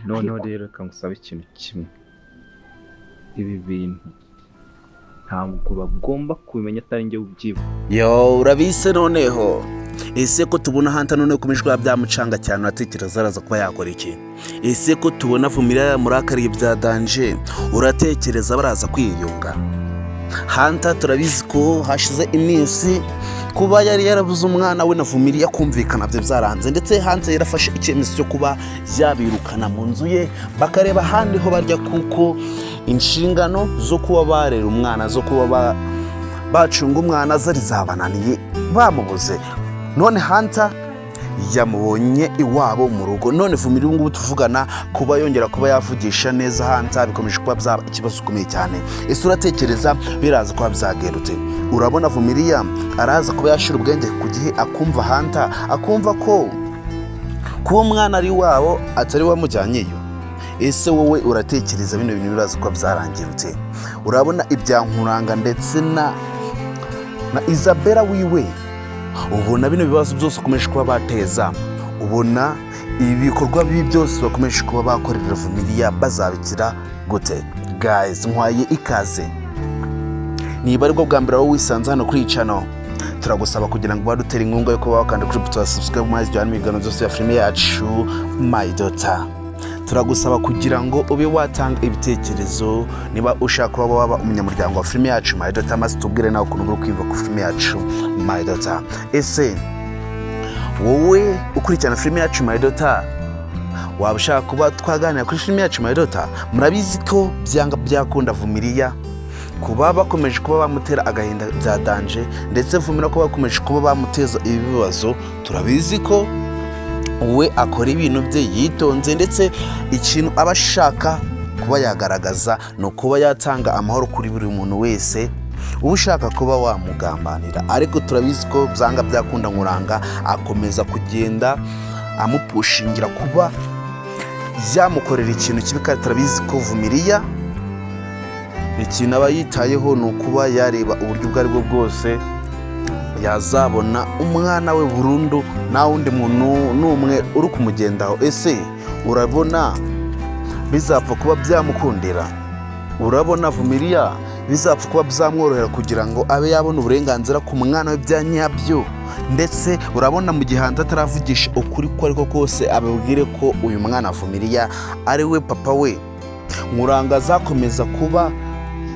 noneho rero kamusaba ikintu kimwe, ibi bintu ntabwo bagomba kubimenya atari njye ubyiba. Yo urabise noneho ese ko tubona Hanta none kumishwa byamucanga cyane uratekereza araza kuba yakora iki? Ese ko tubona Vumilia murakariye bya danje uratekereza baraza kwiyunga? Hanta turabizi ko hashize iminsi kuba yari yarabuze umwana we na Vumilia kumvikana byo byaranze, ndetse Hanta yarafashe icyemezo cyo kuba yabirukana mu nzu ye bakareba handi ho barya, kuko inshingano zo kuba barera umwana zo kuba bacunga umwana zari zabananiye bamubuze. None Hanta yamubonye iwabo mu rugo, none Vumilia ngubu tuvugana kuba yongera kuba yavugisha neza Hanta bikomeje kuba byaba ikibazo ukomeye cyane. Ese uratekereza biraza kuba byagerutse? Urabona Vumilia araza kuba yashira ubwenge ku gihe akumva Hanta akumva ko kuba umwana ari wabo atari wamujyanyeyo? Ese wowe uratekereza bino bintu biraza kuba byarangirutse? Urabona ibya Nkuranga ndetse na Isabella wiwe, ubona bino bibazo byose ukomeje kuba bateza, ubona ibikorwa bibi byose bakomeje kuba bakorera Vumilia bazabikira gute? Guys, nkwaye ikaze. Niba aribwo bwa mbere wowe wisanze hano kuri channel, turagusaba kugira ngo badutera inkunga yo kuba wakanda kuri buto subscribe maze jyana imigano byose ya filime yacu My Daughter. Turagusaba kugira ngo ube watanga ibitekerezo niba ushaka kuba waba umunyamuryango wa filime yacu My Daughter, maze tubwire nawe ukuntu uri kwiva ku filime yacu My Daughter. Ese wowe ukurikirana filime yacu My Daughter waba ushaka kuba twaganira kuri filime yacu My Daughter? Murabizi ko byanga byakunda Vumilia kuba bakomeje kuba bamutera agahinda bya danje, ndetse Vumilia kuba bakomeje kuba bamuteza ibibazo. Turabizi ko we akora ibintu bye yitonze, ndetse ikintu abashaka kuba yagaragaza no kuba yatanga amahoro kuri buri muntu wese ushaka kuba wamugambanira. Ariko turabizi ko byanga byakunda Nkuranga akomeza kugenda amupushingira kuba yamukorera ikintu kibi, kandi turabizi ko Vumilia ikintu aba yitayeho ni ukuba yareba uburyo ubwo ari bwo bwose yazabona umwana we burundu nta wundi muntu n'umwe uri kumugendaho. Ese urabona bizapfa kuba byamukundira? Urabona Vumilia bizapfa kuba byamworohera kugira ngo abe yabona uburenganzira ku mwana we bya nyabyo? Ndetse urabona mu gihe Hanta ataravugisha ukuri ko ariko kose ababwire ko uyu mwana Vumilia ari we papa we, Nkuranga azakomeza kuba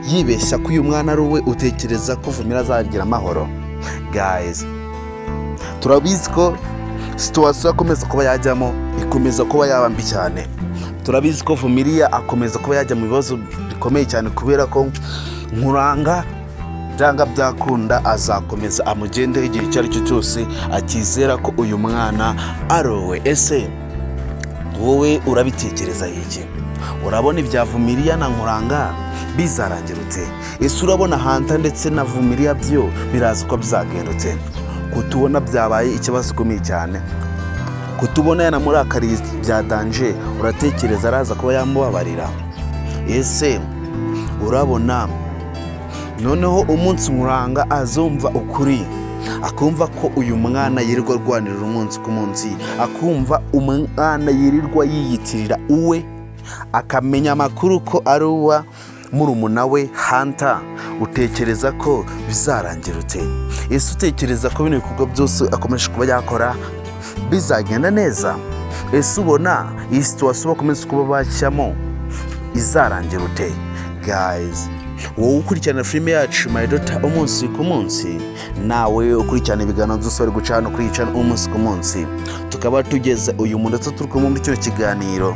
yibeshya ko uyu mwana ari we, utekereza ko Vumilia azagira amahoro? Guys, turabizi ko situation akomeza kuba yajyamo ikomeza kuba yaba mbi cyane. Turabizi ko Vumilia akomeza kuba yajya mu bibazo bikomeye cyane kubera ko Nkuranga byanga byakunda azakomeza amugende igihe icyo ari cyo cyose akizera ko uyu mwana arowe. Ese wowe urabitekereza iki? Urabona ibya Vumilia na Nkuranga bizarangirutse? Ese urabona Hanta ndetse na Vumilia byo biraza ko byagerutse? Kutubona byabaye ikibazo gikomeye cyane, kutubona yana murakariye bya danje, uratekereza araza kuba yamubabarira? Ese urabona noneho umunsi Nkuranga azumva ukuri, akumva ko uyu mwana yirirwa arwanirira umunsi ku munsi, akumva umwana yirirwa yiyitirira uwe, akamenya amakuru ko ari uwa murumuna we Hanta, utekereza ko bizarangirutse? Ese utekereza ko bino bikorwa byose akomeje kuba yakora bizagenda neza? Ese ubona iyi situation bakomeza kuba bashyamo izarangirute? Guys, wowe ukurikirana filime yacu My Daughter umunsi ku munsi, nawe ukurikirana ibiganiro byose bari guca hano kuri channel umunsi ku munsi, tukaba tugeze uyu munsi turi kumwe muri cyo kiganiro.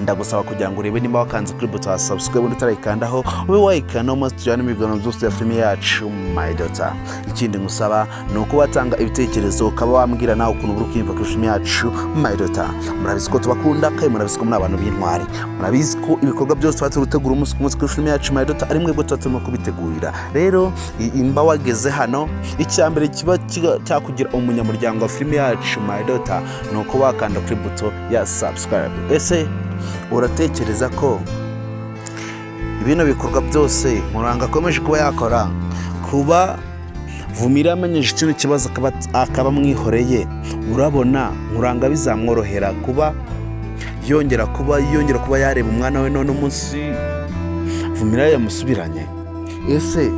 Ndagusaba kugira ngo urebe niba wakanze kuri buto subscribe utarayikandaho ube wayikana maze tujyane ibiganiro byose ya filime yacu My Daughter. Ikindi ngusaba ni uko watanga ibitekerezo ukaba wambwira nawe ukuntu uri kwimva kuri filime yacu My Daughter. Murabizi ko tubakunda kandi murabizi ko muri abantu b'intwari, murabizi ko ibikorwa byose twatse gutegura umunsi ku munsi kuri filime yacu My Daughter ari mwebwe turimo kubitegurira. Rero imba wageze hano, icyambere kiba cyakugira umunyamuryango wa filime yacu My Daughter ni uko wakanda kuri buto ya subscribe. Ese uratekereza ko ibino bikorwa byose Nkuranga akomeje kuba yakora, kuba Vumilia amenyeje ikintu kibazo akaba mwihoreye, urabona Nkuranga bizamworohera kuba yongera kuba yareba umwana we none umunsi Vumilia yamusubiranye. Ese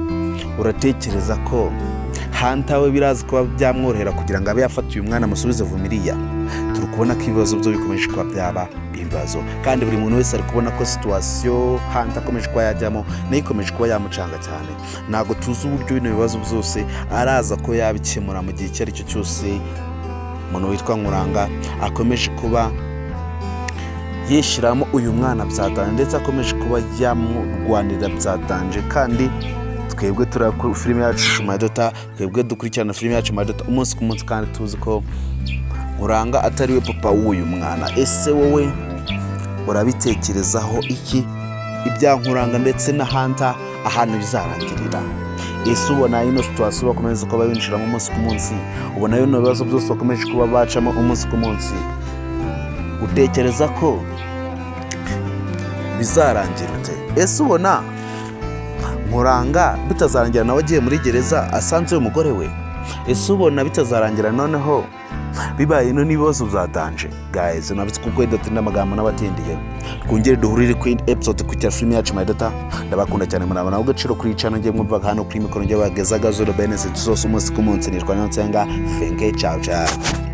uratekereza ko Hanta we birazi kuba byamworohera kugira ngo abe yafatiye umwana amusubize Vumilia? Turi kubona ko ibibazo byo bikomeje kuba byaba ibibazo, kandi buri muntu wese ari kubona ko situation Hanta akomeje kuba yajyamo nayo ikomeje kuba yamucanga cyane. Ntabwo tuzi uburyo bino bibazo byose araza ko yabikemura mu gihe icyo ari cyo cyose. Umuntu witwa Nkuranga akomeje kuba yishyiramo uyu mwana byadanje, ndetse akomeje kuba yamurwanira byadanje. Kandi twebwe turakora filime yacu Madota, twebwe dukurikirana filime yacu Madota umunsi ku munsi, kandi tuzi ko Nkuranga atari we papa w'uyu mwana. Ese wowe urabitekerezaho iki ibya Nkuranga ndetse na Hanta ahantu bizarangirira? Ese ubona ino situation bakomeza kuba binjira mu munsi ku munsi, ubona bino bibazo byose bakomeje kuba bacamo umunsi ku munsi, utekereza ko bizarangira ute? Ese ubona Nkuranga bitazarangira nawe agiye muri gereza asanze umugore we? Ese ubona bitazarangira noneho bibaye n'ibibazo byadanje? Guys, nabitse kuko idatinda amagambo n'abatindiye, twongere duhurire ku episode ku filime yacu Madota. Ndabakunda cyane, murabona ugaciro kuri channel ngiye mwumva hano kuri mikoro ngiye bagezaga zero benefits zose umunsi ku munsi. Nitwa Nkuranga, ciao ciao.